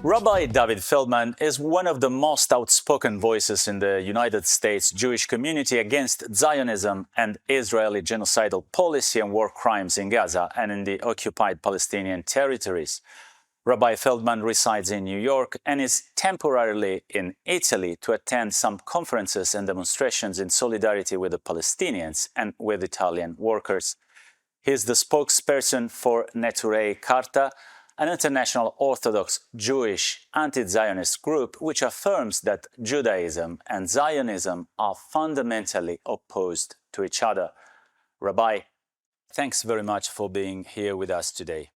Rabbi David Feldman is one of the most outspoken voices in the United States Jewish community against Zionism and Israeli genocidal policy and war crimes in Gaza and in the occupied Palestinian territories. Rabbi Feldman resides in New York and is temporarily in Italy to attend some conferences and demonstrations in solidarity with the Palestinians and with Italian workers. He is the spokesperson for Neturei Karta, an international Orthodox Jewish anti-Zionist group which affirms that Judaism and Zionism are fundamentally opposed to each other. Rabbi, thanks very much for being here with us today.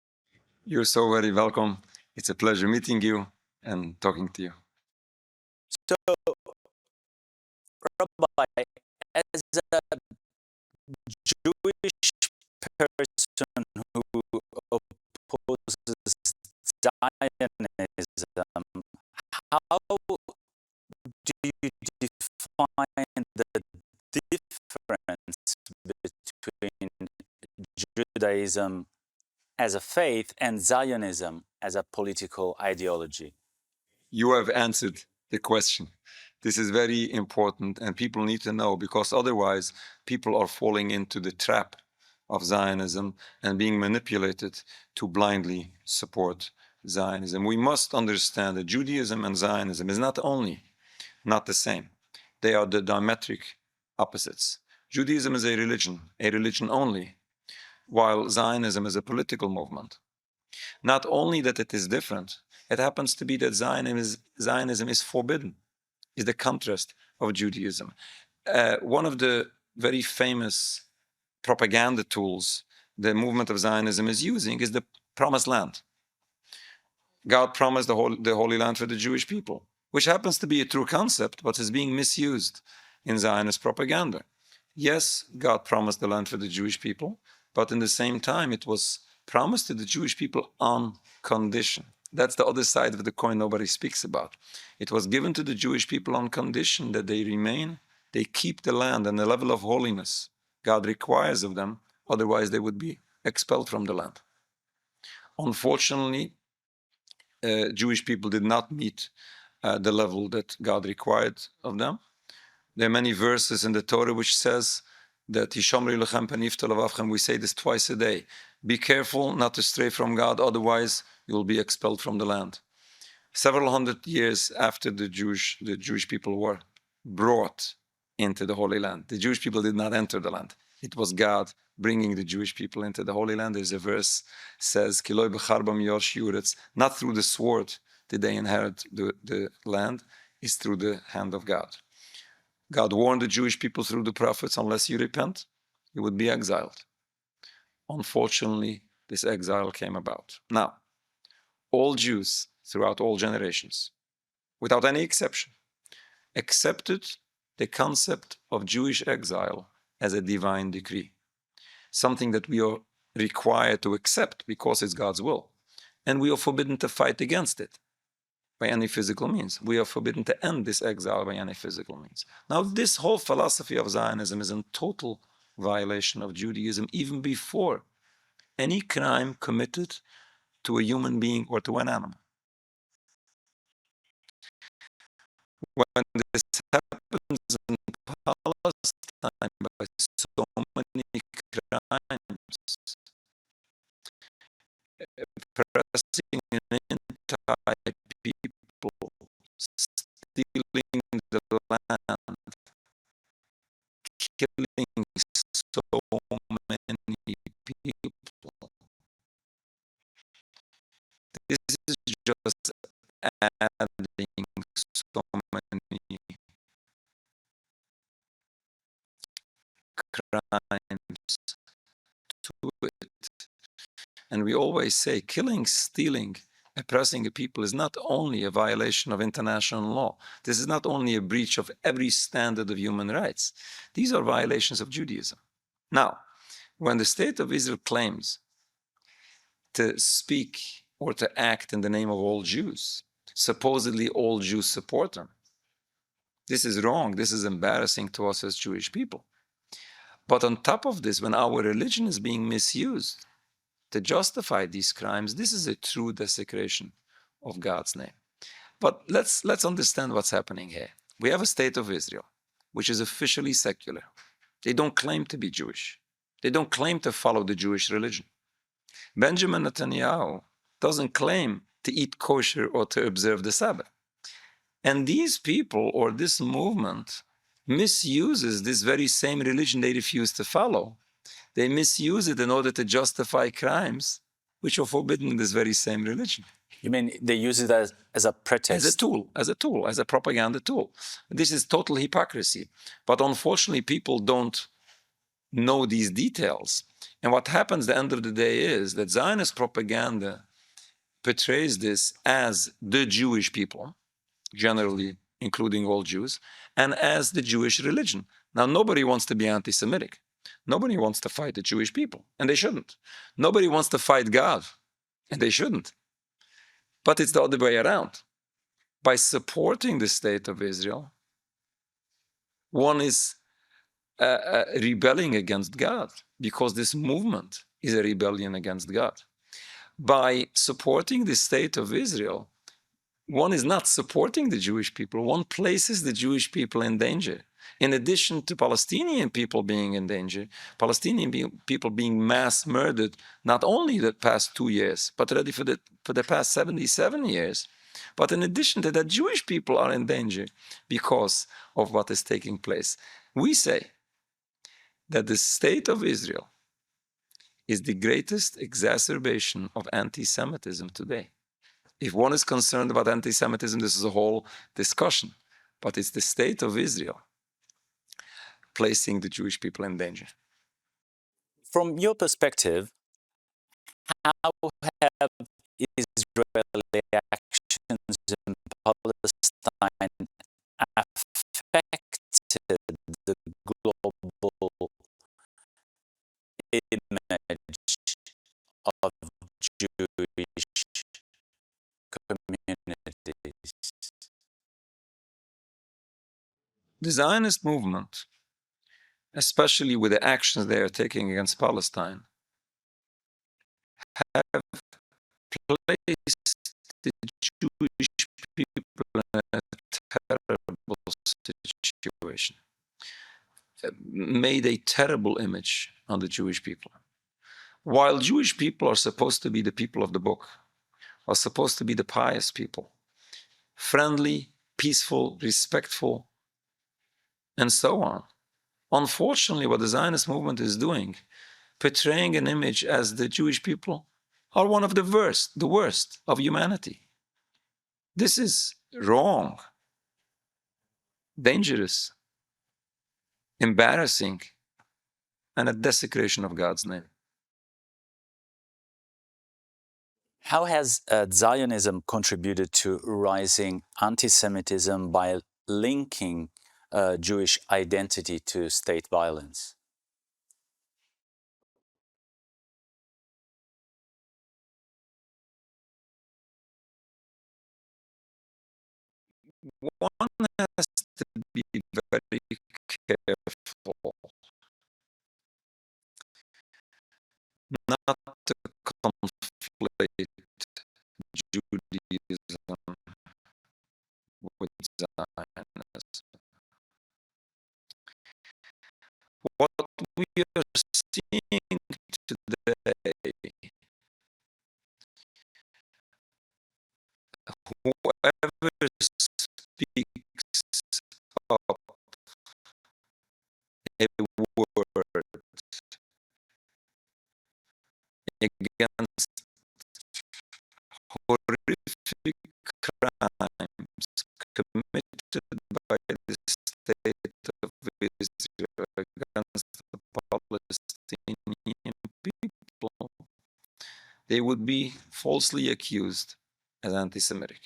You're so very welcome. It's a pleasure meeting you and talking to you. So, Rabbi, as a Jewish person who opposes Zionism, how do you define the difference between Judaism as a faith and Zionism as a political ideology? You have answered the question. This is very important and people need to know, because otherwise people are falling into the trap of Zionism and being manipulated to blindly support Zionism. We must understand that Judaism and Zionism is not only not the same, they are the diametric opposites. Judaism is a religion only, while Zionism is a political movement. Not only that it is different, it happens to be that Zionism is forbidden, is the contrast of Judaism. One of the very famous propaganda tools the movement of Zionism is using is the Promised Land. God promised the Holy Land for the Jewish people, which happens to be a true concept, but is being misused in Zionist propaganda. Yes, God promised the land for the Jewish people, but in the same time, it was promised to the Jewish people on condition. That's the other side of the coin nobody speaks about. It was given to the Jewish people on condition that they remain, they keep the land and the level of holiness God requires of them, otherwise they would be expelled from the land. Unfortunately, Jewish people did not meet the level that God required of them. There are many verses in the Torah which says that we say this twice a day. Be careful not to stray from God, otherwise you will be expelled from the land. Several hundred years after the Jewish people were brought into the Holy Land, the Jewish people did not enter the land. It was God bringing the Jewish people into the Holy Land. There's a verse says, not through the sword did they inherit the land, it's through the hand of God. God warned the Jewish people through the prophets, unless you repent, you would be exiled. Unfortunately, this exile came about. Now, all Jews throughout all generations, without any exception, accepted the concept of Jewish exile as a divine decree, something that we are required to accept because it's God's will. And we are forbidden to fight against it by any physical means. We are forbidden to end this exile by any physical means. Now, this whole philosophy of Zionism is in total violation of Judaism, even before any crime committed to a human being or to an animal. When this happens in Palestine by so many crimes, oppressing an entire people, stealing the land, killing so many people. This is just adding so many crimes to it. And we always say killing, stealing, oppressing a people is not only a violation of international law. This is not only a breach of every standard of human rights. These are violations of Judaism. Now, when the state of Israel claims to speak or to act in the name of all Jews, supposedly all Jews support them, this is wrong. This is embarrassing to us as Jewish people. But on top of this, when our religion is being misused to justify these crimes, this is a true desecration of God's name. But let's understand what's happening here. We have a state of Israel, which is officially secular. They don't claim to be Jewish. They don't claim to follow the Jewish religion. Benjamin Netanyahu doesn't claim to eat kosher or to observe the Sabbath. And these people or this movement misuses this very same religion they refuse to follow. They misuse it in order to justify crimes which are forbidden in this very same religion. You mean they use it as a pretext? As a propaganda tool. This is total hypocrisy. But unfortunately, people don't know these details. And what happens at the end of the day is that Zionist propaganda portrays this as the Jewish people, generally including all Jews, and as the Jewish religion. Now, nobody wants to be anti-Semitic. Nobody wants to fight the Jewish people, and they shouldn't. Nobody wants to fight God, and they shouldn't. But it's the other way around. By supporting the state of Israel, one is rebelling against God, because this movement is a rebellion against God. By supporting the state of Israel, one is not supporting the Jewish people. One places the Jewish people in danger. In addition to Palestinian people being in danger, people being mass murdered, not only the past 2 years, but already for the past 77 years. But in addition to that, Jewish people are in danger because of what is taking place. We say that the state of Israel is the greatest exacerbation of anti-Semitism today. If one is concerned about anti-Semitism, this is a whole discussion. But it's the state of Israel placing the Jewish people in danger. From your perspective, how have Israeli actions in Palestine affected the global image of Jewish communities? The Zionist movement, especially with the actions they are taking against Palestine, have placed the Jewish people in a terrible situation, made a terrible image on the Jewish people. While Jewish people are supposed to be the people of the book, are supposed to be the pious people, friendly, peaceful, respectful, and so on. Unfortunately, what the Zionist movement is doing, portraying an image as the Jewish people are one of the worst of humanity. This is wrong, dangerous, embarrassing, and a desecration of God's name. How has Zionism contributed to rising anti-Semitism by linking Jewish identity to state violence? One has to be very careful not to conflate Judaism with Zionism. What we are seeing today, whoever speaks up a word against horrific crimes committed by the state of Israel against the Palestinian people, they would be falsely accused as anti-Semitic,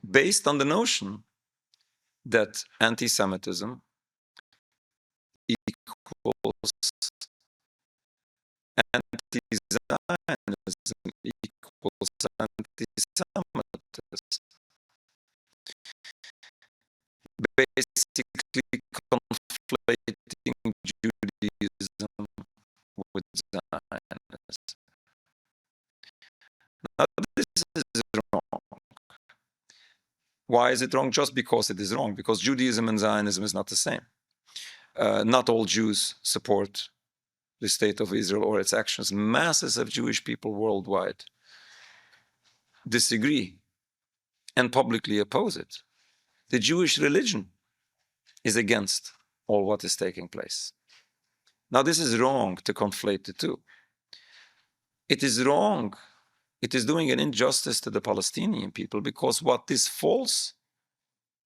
based on the notion that anti-Semitism equals anti-Zionism equals anti-Semitism, basically conflating Judaism with Zionism. Why is it wrong? Just because it is wrong, because Judaism and Zionism is not the same. Not all Jews support the state of Israel or its actions. Masses of Jewish people worldwide disagree and publicly oppose it. The Jewish religion is against all what is taking place. Now, this is wrong to conflate the two. It is wrong. It is doing an injustice to the Palestinian people, because what this false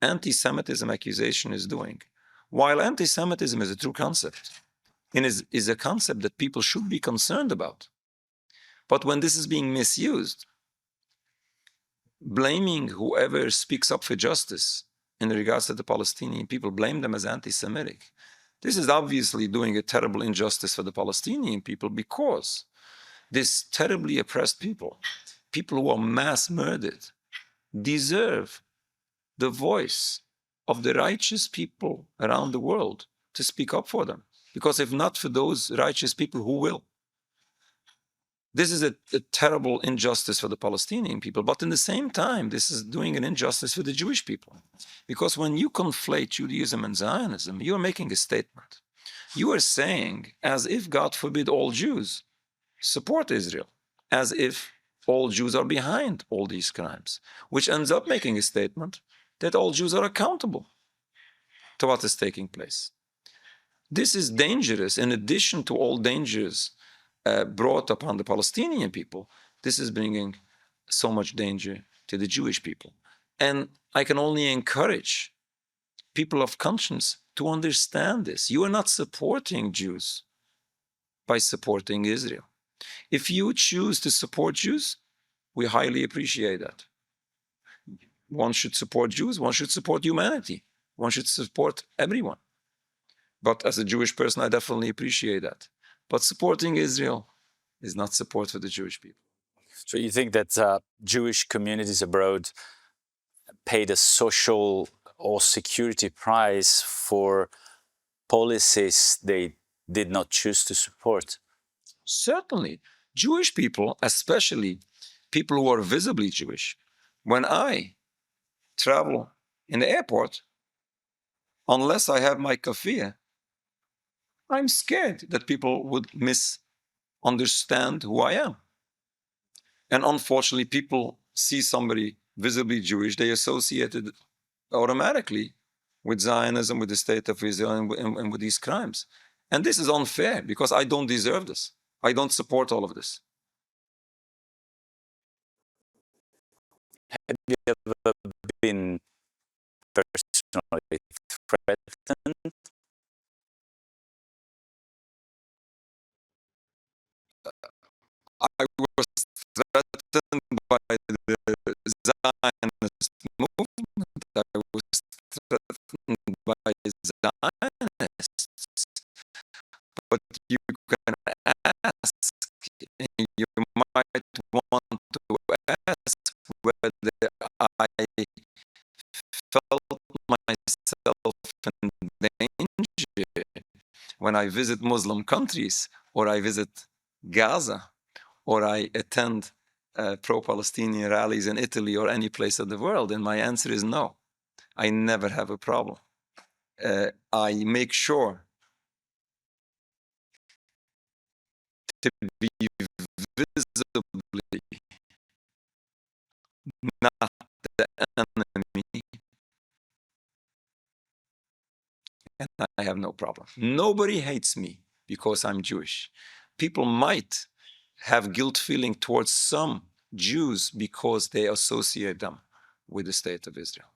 anti-Semitism accusation is doing, while anti-Semitism is a true concept, and is a concept that people should be concerned about, but when this is being misused, blaming whoever speaks up for justice in regards to the Palestinian people, blame them as anti-Semitic, this is obviously doing a terrible injustice for the Palestinian people, because this terribly oppressed people who are mass murdered, deserve the voice of the righteous people around the world to speak up for them. Because if not for those righteous people, who will? This is a terrible injustice for the Palestinian people, but in the same time, this is doing an injustice for the Jewish people. Because when you conflate Judaism and Zionism, you are making a statement. You are saying, as if, God forbid, all Jews support Israel, as if all Jews are behind all these crimes, which ends up making a statement that all Jews are accountable to what is taking place. This is dangerous. In addition to all dangers brought upon the Palestinian people, this is bringing so much danger to the Jewish people. And I can only encourage people of conscience to understand this. You are not supporting Jews by supporting Israel. If you choose to support Jews, we highly appreciate that. One should support Jews, one should support humanity, one should support everyone. But as a Jewish person, I definitely appreciate that. But supporting Israel is not support for the Jewish people. So you think that Jewish communities abroad paid a social or security price for policies they did not choose to support? Certainly. Jewish people, especially people who are visibly Jewish, when I travel in the airport, unless I have my kafir, I'm scared that people would misunderstand who I am. And unfortunately, people see somebody visibly Jewish, they associate it automatically with Zionism, with the state of Israel, and with these crimes. And this is unfair, because I don't deserve this. I don't support all of this. Have you ever been personally threatened? I was threatened by the Zionist movement. I was threatened by Zionists. But you can ask, and you might want to ask, whether I felt myself in danger when I visit Muslim countries, or I visit Gaza, or I attend pro-Palestinian rallies in Italy or any place of the world. And my answer is no. I never have a problem. I make sure to be visibly not the enemy, and I have no problem. Nobody hates me because I'm Jewish. People might have guilt feeling towards some Jews because they associate them with the state of Israel.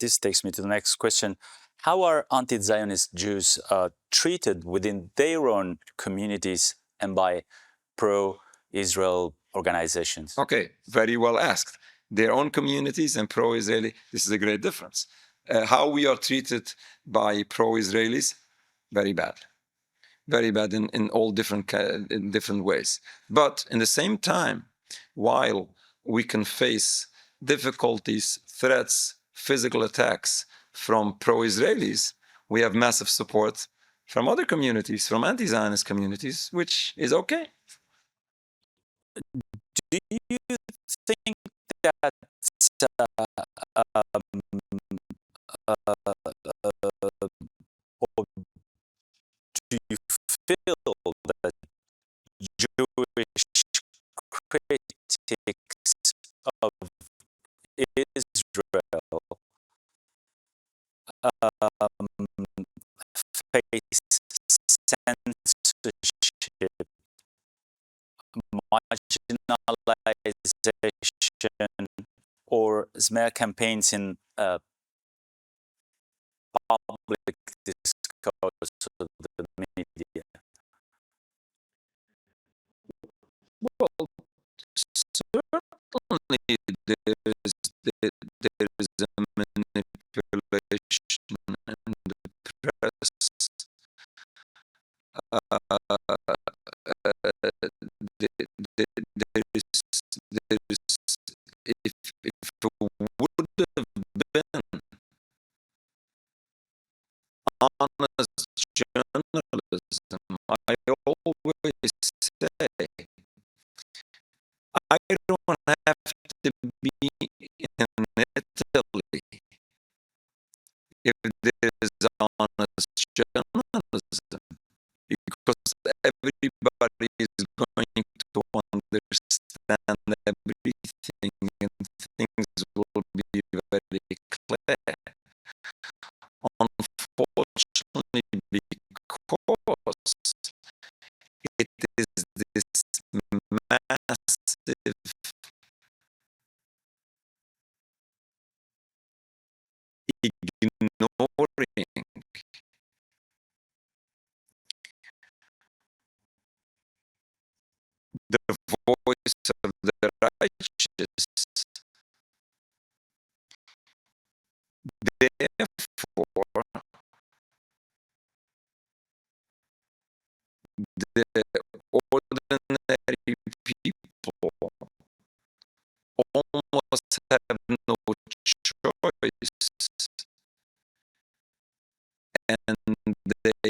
This takes me to the next question. How are anti-Zionist Jews treated within their own communities and by pro-Israel organizations? Okay, very well asked. Their own communities and pro-Israeli, this is a great difference. How we are treated by pro-Israelis, very bad. Very bad in all in different ways. But in the same time, while we can face difficulties, threats, physical attacks from pro-Israelis, we have massive support from other communities, from anti-Zionist communities, which is okay. Do you think that face censorship, marginalization, or smear campaigns in public discourse of the media? Well, certainly there is a manipulation in the press. There is, if it would have been honest journalism, I always say, I don't have to be in Italy if there is honest journalism, because everybody is going to understand everything and things will be very clear. Unfortunately, because it is this massive ignoring the voice of the righteous. Therefore, the ordinary people almost have no choice, and they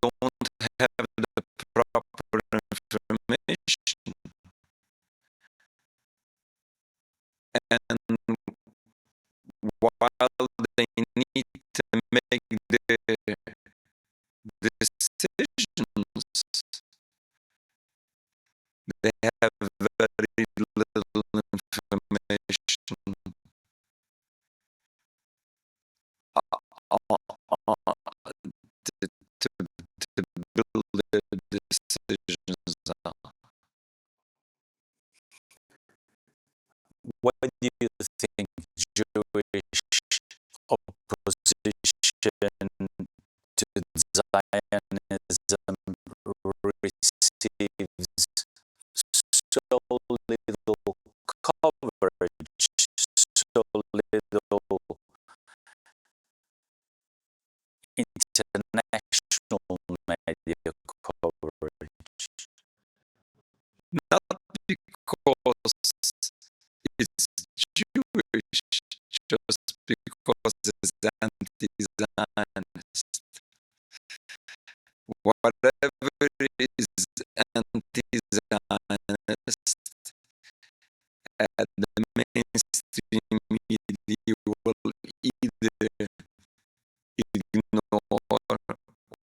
don't have the proper information. And while they need to make their decisions, they have very little information to build their decisions on. What do you think Jewish opposition to Zionism receives so little coverage, so little international media coverage? Not because it's Jewish, just because it's anti-Zionist. Whatever is anti-Zionist, the mainstream media will either ignore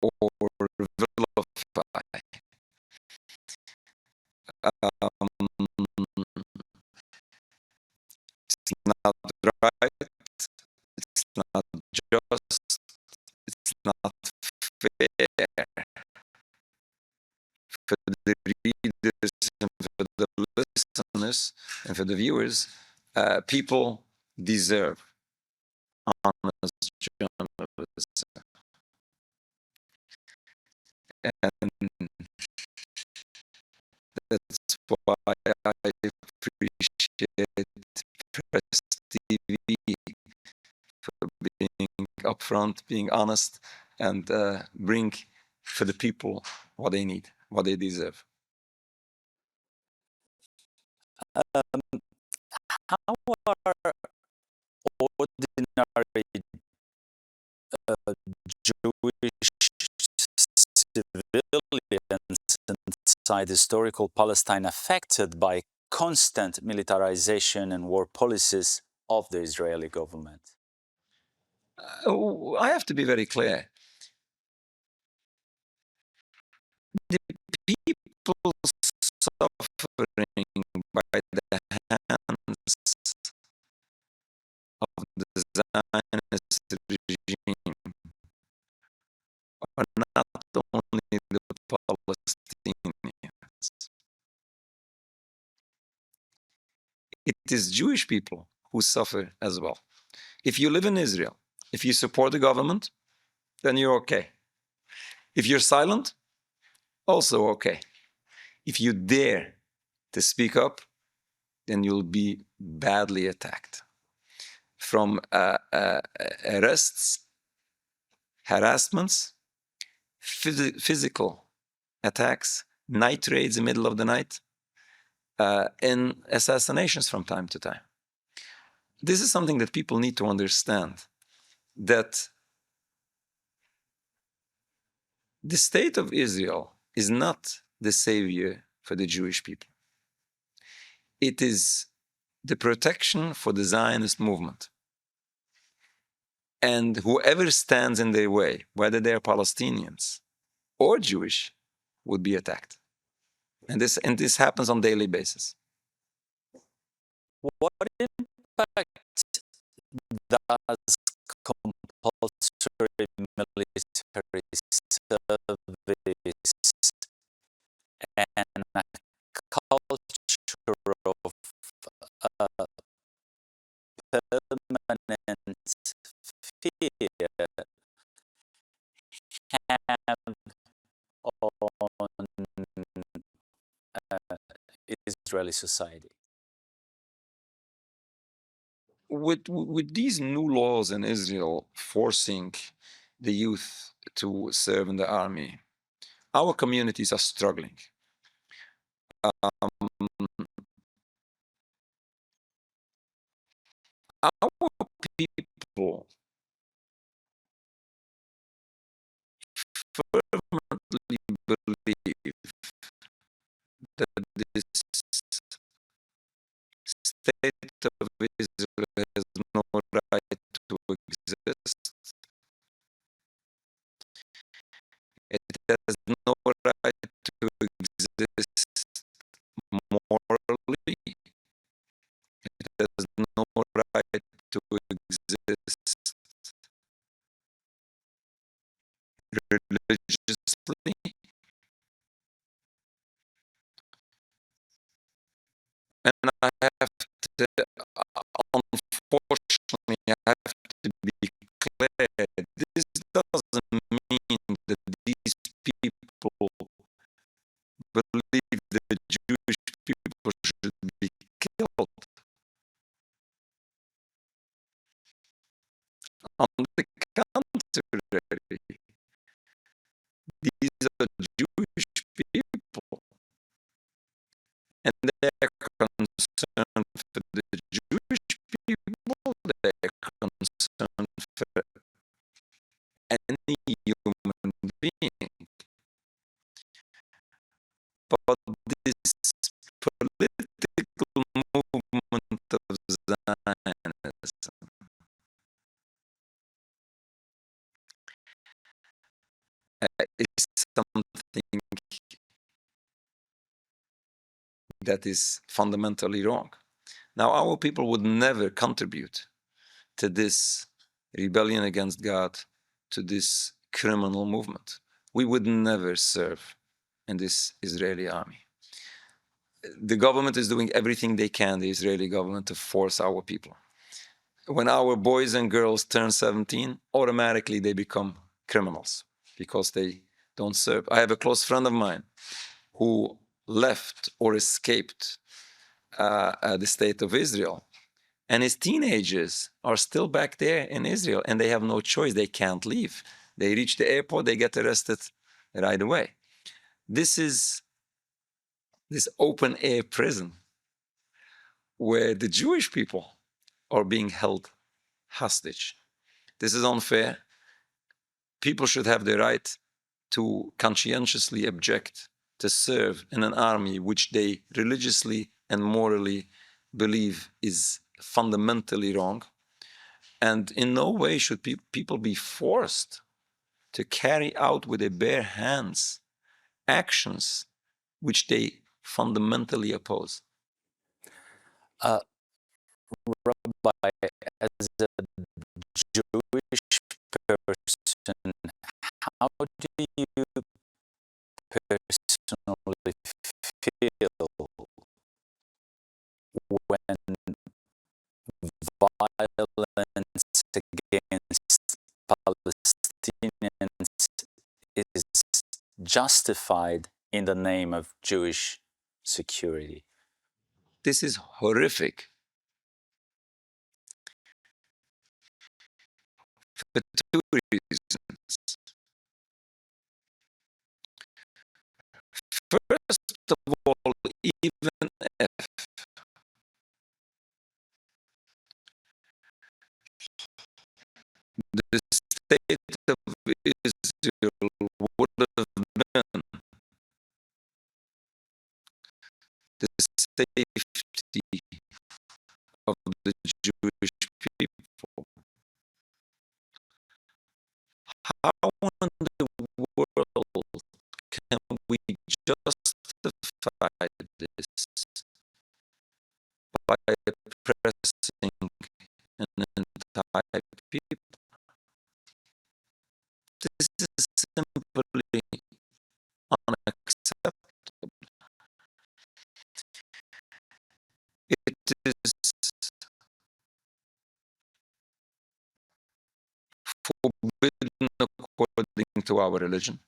or vilify. It's not right, it's not just, it's not fair for the readers and for the listeners and for the viewers. People deserve honest journalism. And that's why I appreciate Press TV for being upfront, being honest, and bring for the people what they need, what they deserve. How are ordinary Jewish civilians inside historical Palestine affected by constant militarization and war policies of the Israeli government? I have to be very clear. The people suffering by the hands of the Zionist regime are not only the Palestinians. It is Jewish people who suffer as well. If you live in Israel, if you support the government, then you're okay. If you're silent, also okay. If you dare to speak up, then you'll be badly attacked. From arrests, harassments, physical attacks, night raids in the middle of the night, and assassinations from time to time. This is something that people need to understand, that the state of Israel is not the savior for the Jewish people. It is the protection for the Zionist movement. And whoever stands in their way, whether they're Palestinians or Jewish, would be attacked. And this happens on a daily basis. What impact does compulsory military service and a culture of permanent fear have on Israeli society? With these new laws in Israel forcing the youth to serve in the army, our communities are struggling. Our people firmly believe that this state of Israel has no right to exist. It has no right to exist morally. It has no right to exist religiously. And I have to, unfortunately, I have to be clear. This doesn't mean that these people believe that Jewish people should be killed. On the contrary, these are Jewish people, and they are concerned for the Jewish people, they are concerned for any human being. But this political movement of Zionism is something that is fundamentally wrong. Now, our people would never contribute to this rebellion against God, to this criminal movement. We would never serve in this Israeli army. The government is doing everything they can, the Israeli government, to force our people. When our boys and girls turn 17, automatically they become criminals because they don't serve. I have a close friend of mine who left or escaped the state of Israel, and his teenagers are still back there in Israel, and they have no choice. They can't leave. They reach the airport, they get arrested right away. This is this open air prison where the Jewish people are being held hostage. This is unfair. People should have the right to conscientiously object to serve in an army which they religiously and morally believe is fundamentally wrong. And in no way should people be forced to carry out with their bare hands actions which they fundamentally oppose. Rabbi, as a Jewish person, how do you personally feel when violence against Palestinians is justified in the name of Jewish security? This is horrific for two reasons. First of all, even if the state of Israel would have been the safety of the Jewish people, how in the world can we justify this by oppressing an entire people? This is simply unacceptable. It is forbidden according to our religion.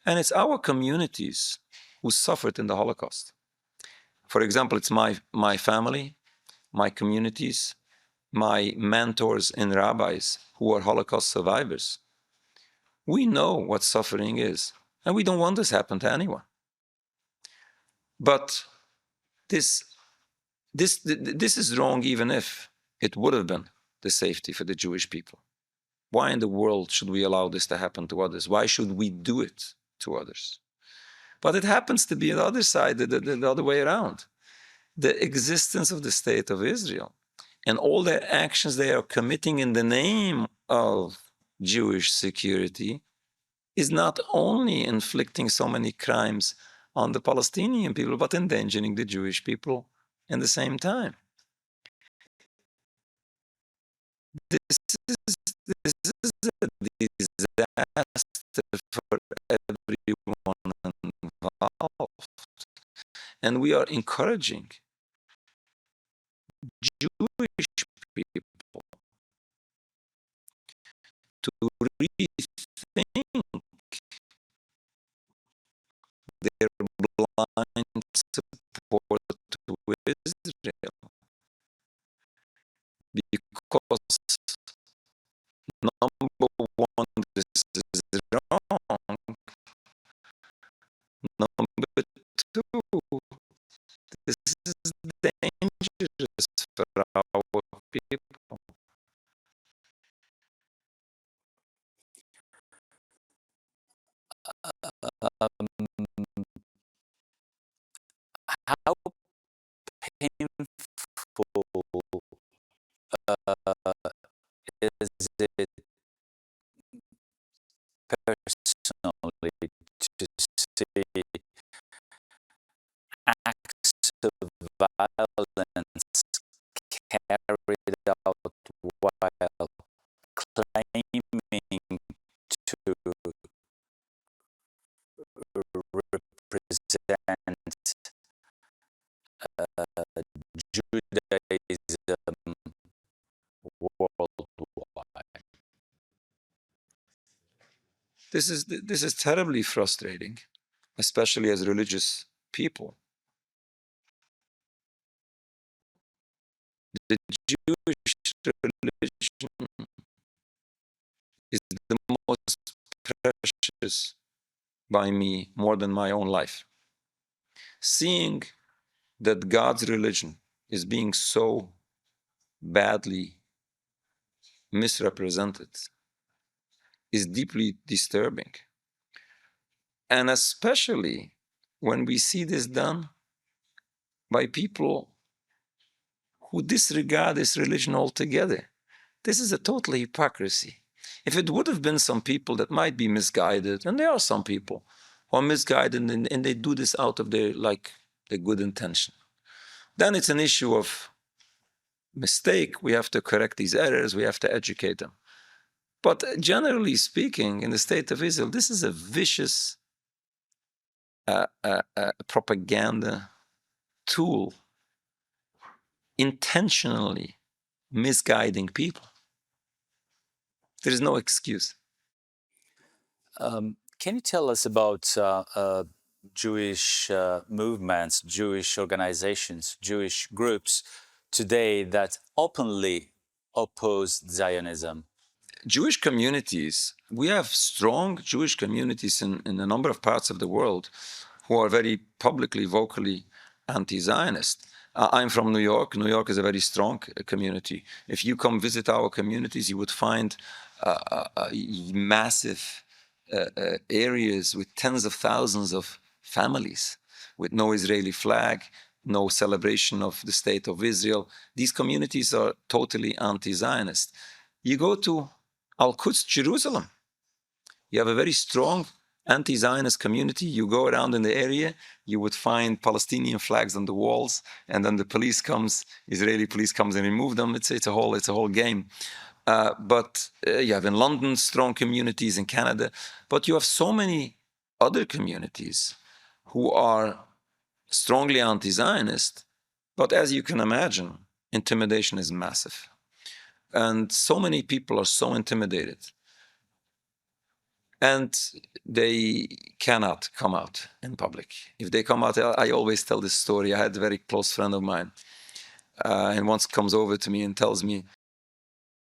And it's our communities who suffered in the Holocaust. For example, it's my family, my communities, my mentors and rabbis who are Holocaust survivors. We know what suffering is, and we don't want this to happen to anyone. But this is wrong even if it would have been the safety for the Jewish people. Why in the world should we allow this to happen to others? Why should we do it to others? But it happens to be the other side, the other way around. The existence of the state of Israel and all the actions they are committing in the name of Jewish security is not only inflicting so many crimes on the Palestinian people, but endangering the Jewish people at the same time. This is a disaster for everyone involved. And we are encouraging Jewish people to rethink their blind support to Israel, because number one, this is wrong. Number two, this is dangerous for our people. How painful is it personally to see acts of violence carried out while claiming to represent Judaism worldwide? This is terribly frustrating, especially as religious people. The Jewish religion is the most precious by me more than my own life. Seeing that God's religion is being so badly misrepresented is deeply disturbing. And especially when we see this done by people who disregard this religion altogether. This is a total hypocrisy. If it would have been some people that might be misguided, and there are some people who are misguided and they do this out of their good intention, then it's an issue of mistake, we have to correct these errors, we have to educate them. But generally speaking, in the state of Israel, this is a vicious propaganda tool, intentionally misguiding people. There is no excuse. Can you tell us about Jewish movements, Jewish organizations, Jewish groups today that openly oppose Zionism? Jewish communities, we have strong Jewish communities in a number of parts of the world who are very publicly, vocally anti-Zionist. I'm from New York. New York is a very strong community. If you come visit our communities, you would find massive areas with tens of thousands of families with no Israeli flag, no celebration of the state of Israel. These communities are totally anti-Zionist. You go to Al-Quds, Jerusalem. You have a very strong anti-Zionist community. You go around in the area, you would find Palestinian flags on the walls, and then the police comes, Israeli police comes and remove them. It's a whole game. But you have in London strong communities, in Canada, but you have so many other communities who are strongly anti-Zionist. But as you can imagine, intimidation is massive. And so many people are so intimidated. And they cannot come out in public. If they come out, I always tell this story. I had a very close friend of mine, and once comes over to me and tells me,